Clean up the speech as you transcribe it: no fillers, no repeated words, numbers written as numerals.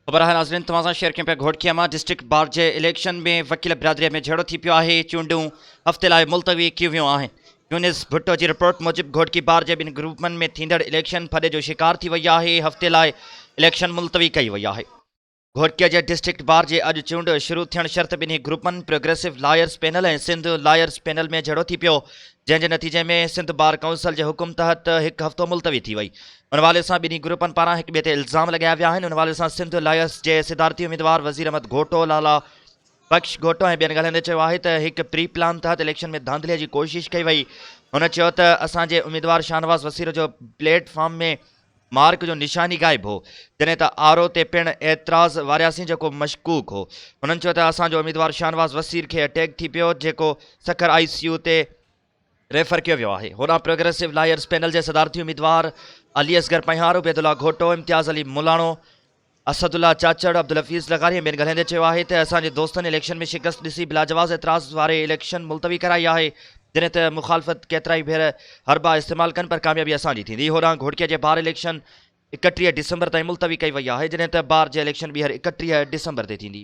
ख़बर है नाज़रीन तव्हां शेयर कयूं पिया घोटकीअ मां डिस्ट्रिक्ट बार जे इलेक्शन में वकील बिरादरीअ में झेड़ो थी पियो आहे। चूंडूं हफ़्ते लाइ मुलतवी कयूं वियूं आहिनि। यूनिस भुट्टो जी रिपोर्ट मूजिबि घोटकी बार जे ॿिनि ग्रुपनि में थींदड़ इलेक्शन फॾे जो शिकार थी वई आहे। हफ़्ते लाइ इलेक्शन मुलतवी कई वई आहे। घोटकीअ जे डिस्ट्रिक्ट बार जे अॼु चूंड शुरू थियण शर्त ॿिन्ही ग्रुपनि प्रोग्रेसिव लॉयर्स पैनल ऐं सिंध लॉयर्स पैनल में झेड़ो थी पियो, जंहिंजे नतीजे में सिंध बार काउंसिल जे हुकुम तहत हिकु हफ़्तो मुलतवी थी वई। उन हवाले सां ॿिन्ही ग्रुपनि पारां हिक ॿिए ते इल्ज़ाम लगाया विया आहिनि। उन हवाले सां सिंध लॉयर्स जे सिदारती उम्मीदवार वज़ीर अहमद घोटो, लाला बख्श घोटो ऐं ॿियनि ॻाल्हाईंदे चयो आहे त हिकु प्री प्लान तहत इलेक्शन में धांधलीअ जी कोशिश कई वई। हुन चयो त असांजे उम्मीदवार शाहनवाज़ वसीर जो प्लेटफॉर्म में मार्क जो निशानी गायब हो, जॾहिं त आरो ते पिणु एतिराज़ वारियासीं जेको मशकूक हो। हुननि चयो त असांजो उम्मीदवार शाहनवाज़ वसीर खे अटैक थी पियो, जेको सखर ICU ते रेफर कियो वियो आहे। होॾां प्रोग्रेसिव लॉयर्स पैनल जे सदारती उम्मीदवार अली असगर पहियार, उबैदुल्ला घोटो, इम्तियाज़ अली मुलाणो, असदुल्ला चाचड़, अब्दुल हफ़ीज़ लगारी ऐं ॿियनि ॻाल्हाईंदे चयो आहे त असांजे दोस्तनि इलेक्शन में शिकस्त ॾिसी बिलाजवाज़ एतिराज़ वारे इलेक्शन मुलतवी कराई आहे, जॾहिं त मुखालफ़त केतिरा ई भेर हरबा इस्तेमालु कनि पर कामयाबी असांजी थींदी। होॾां घोटकीअ जे बार इलेक्शन 31 डिसंबर ताईं मुलतवी कई वई आहे, जॾहिं त बार जे इलेक्शन ॿीहर 31 डिसंबर ते थींदी।